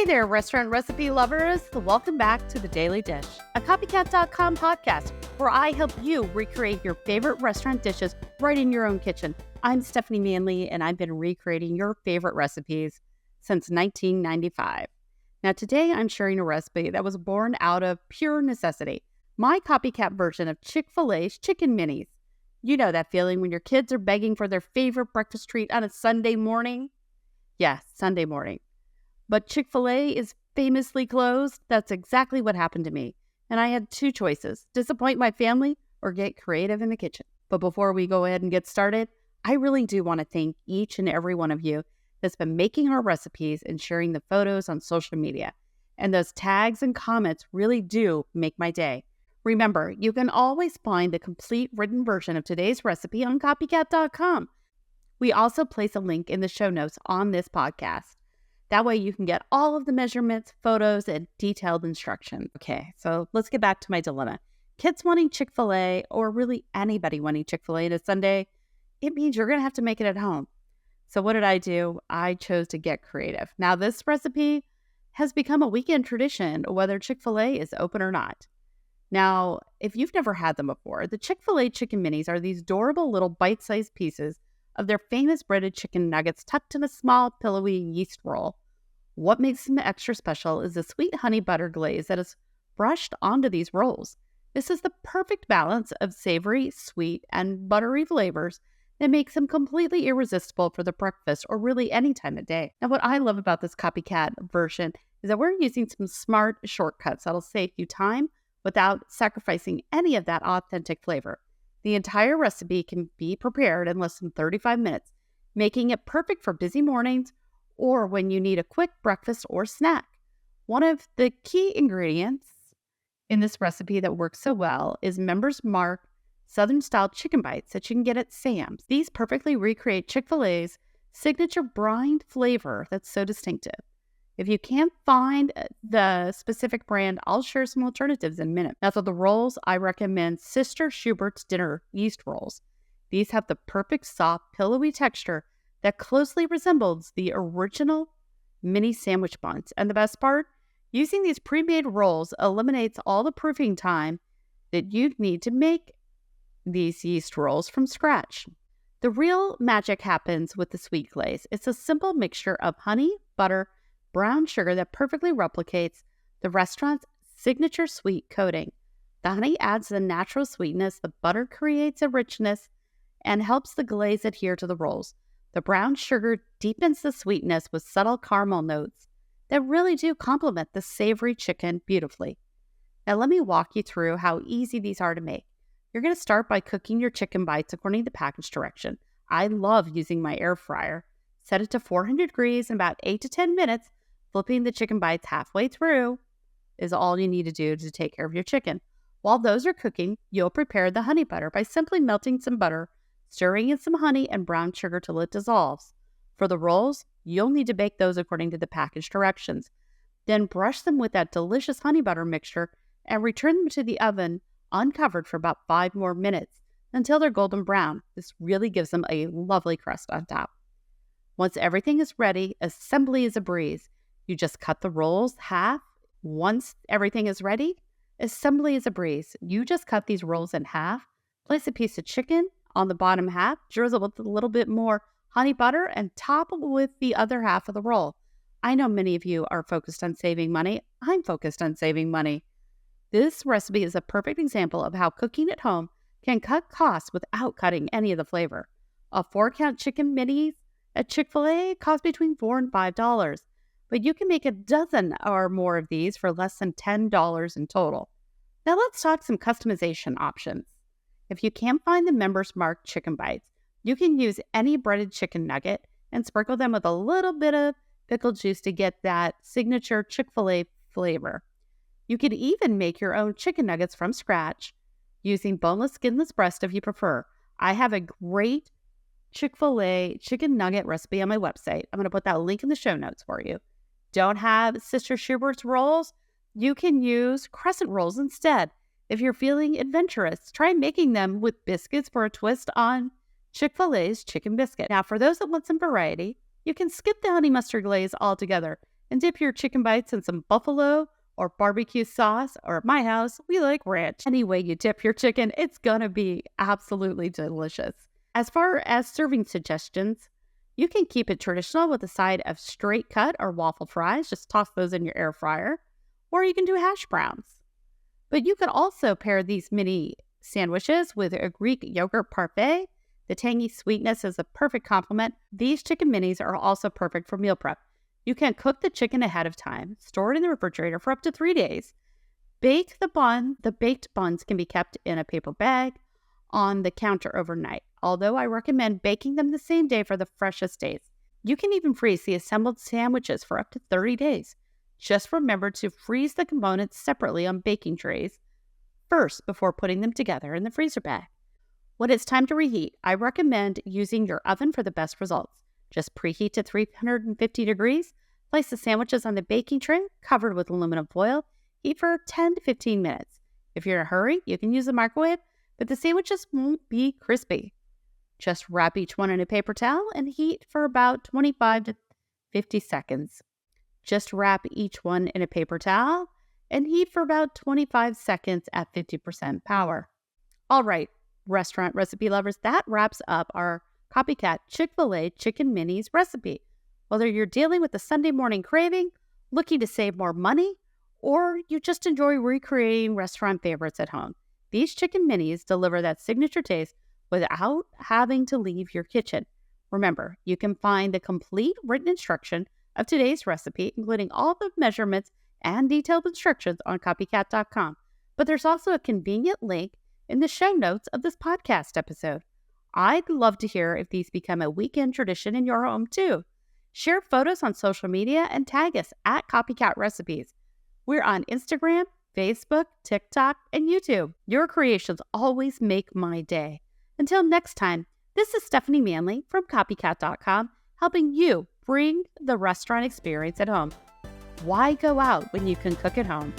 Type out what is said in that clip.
there, restaurant recipe lovers. Welcome back to The Daily Dish, a Copycat.com podcast where I help you recreate your favorite restaurant dishes right in your own kitchen. I'm Stephanie Manley, and I've been recreating your favorite recipes since 1995. Now, today I'm sharing a recipe that was born out of pure necessity, my copycat version of Chick-fil-A's Chicken Minis. You know that feeling when your kids are begging for their favorite breakfast treat on a Sunday morning? Yes, Sunday morning. But Chick-fil-A is famously closed. That's exactly what happened to me. And I had two choices: disappoint my family or get creative in the kitchen. But before we go ahead and get started, I really do want to thank each and every one of you that's been making our recipes and sharing the photos on social media. And those tags and comments really do make my day. Remember, you can always find the complete written version of today's recipe on copycat.com. We also place a link in the show notes on this podcast. That way you can get all of the measurements, photos, and detailed instructions. Okay, so let's get back to my dilemma. Kids wanting Chick-fil-A, or really anybody wanting Chick-fil-A on a Sunday, it means you're going to have to make it at home. So what did I do? I chose to get creative. Now, this recipe has become a weekend tradition, whether Chick-fil-A is open or not. Now, if you've never had them before, the Chick-fil-A Chicken Minis are these adorable little bite-sized pieces of their famous breaded chicken nuggets tucked in a small, pillowy yeast roll. What makes them extra special is the sweet honey butter glaze that is brushed onto these rolls. This is the perfect balance of savory, sweet, and buttery flavors that makes them completely irresistible for the breakfast or really any time of day. Now, what I love about this copycat version is that we're using some smart shortcuts that'll save you time without sacrificing any of that authentic flavor. The entire recipe can be prepared in less than 35 minutes, making it perfect for busy mornings or when you need a quick breakfast or snack. One of the key ingredients in this recipe that works so well is Members Mark Southern-style chicken bites that you can get at Sam's. These perfectly recreate Chick-fil-A's signature brined flavor that's so distinctive. If you can't find the specific brand, I'll share some alternatives in a minute. Now, for the rolls, I recommend Sister Schubert's Dinner Yeast Rolls. These have the perfect soft, pillowy texture that closely resembles the original mini sandwich buns. And the best part, using these pre-made rolls eliminates all the proofing time that you'd need to make these yeast rolls from scratch. The real magic happens with the sweet glaze. It's a simple mixture of honey, butter, brown sugar that perfectly replicates the restaurant's signature sweet coating. The honey adds the natural sweetness, the butter creates a richness, and helps the glaze adhere to the rolls. The brown sugar deepens the sweetness with subtle caramel notes that really do complement the savory chicken beautifully. Now let me walk you through how easy these are to make. You're going to start by cooking your chicken bites according to the package direction. I love using my air fryer. Set it to 400 degrees in about 8 to 10 minutes. Flipping the chicken bites halfway through is all you need to do to take care of your chicken. While those are cooking, you'll prepare the honey butter by simply melting some butter, stirring in some honey and brown sugar till it dissolves. For the rolls, you'll need to bake those according to the package directions. Then brush them with that delicious honey butter mixture and return them to the oven uncovered for about 5 more minutes until they're golden brown. This really gives them a lovely crust on top. Once everything is ready, assembly is a breeze. You just cut the rolls half. Once everything is ready, assembly is a breeze. You just cut these rolls in half, place a piece of chicken on the bottom half, drizzle with a little bit more honey butter, and top with the other half of the roll. I know many of you are focused on saving money. I'm focused on saving money. This recipe is a perfect example of how cooking at home can cut costs without cutting any of the flavor. A 4-count chicken minis at Chick-fil-A cost between $4 and $5. But you can make a dozen or more of these for less than $10 in total. Now let's talk some customization options. If you can't find the Members Mark chicken bites, you can use any breaded chicken nugget and sprinkle them with a little bit of pickle juice to get that signature Chick-fil-A flavor. You can even make your own chicken nuggets from scratch using boneless, skinless breast if you prefer. I have a great Chick-fil-A chicken nugget recipe on my website. I'm going to put that link in the show notes for you. Don't have Sister Schubert's rolls? You can use crescent rolls instead. If you're feeling adventurous, try making them with biscuits for a twist on Chick-fil-A's chicken biscuit. Now, for those that want some variety, you can skip the honey mustard glaze altogether and dip your chicken bites in some buffalo or barbecue sauce, or at my house, we like ranch. Any way you dip your chicken, it's gonna be absolutely delicious. As far as serving suggestions, you can keep it traditional with a side of straight cut or waffle fries. Just toss those in your air fryer. Or you can do hash browns. But you could also pair these mini sandwiches with a Greek yogurt parfait. The tangy sweetness is a perfect complement. These chicken minis are also perfect for meal prep. You can cook the chicken ahead of time, store it in the refrigerator for up to 3 days. Bake the bun. The baked buns can be kept in a paper bag on the counter overnight, although I recommend baking them the same day for the freshest days. You can even freeze the assembled sandwiches for up to 30 days. Just remember to freeze the components separately on baking trays first before putting them together in the freezer bag. When it's time to reheat, I recommend using your oven for the best results. Just preheat to 350 degrees, place the sandwiches on the baking tray covered with aluminum foil, heat for 10 to 15 minutes. If you're in a hurry, you can use the microwave, but the sandwiches won't be crispy. Just wrap each one in a paper towel and heat for about 25 to 50 seconds. Just wrap each one in a paper towel and heat for about 25 seconds at 50% power. All right, restaurant recipe lovers, that wraps up our Copycat Chick-fil-A Chicken Minis recipe. Whether you're dealing with a Sunday morning craving, looking to save more money, or you just enjoy recreating restaurant favorites at home, these chicken minis deliver that signature taste without having to leave your kitchen. Remember, you can find the complete written instruction of today's recipe, including all the measurements and detailed instructions on copycat.com. But there's also a convenient link in the show notes of this podcast episode. I'd love to hear if these become a weekend tradition in your home too. Share photos on social media and tag us at Copycat Recipes. We're on Instagram, Facebook, TikTok, and YouTube. Your creations always make my day. Until next time, this is Stephanie Manley from Copycat.com, helping you bring the restaurant experience at home. Why go out when you can cook at home?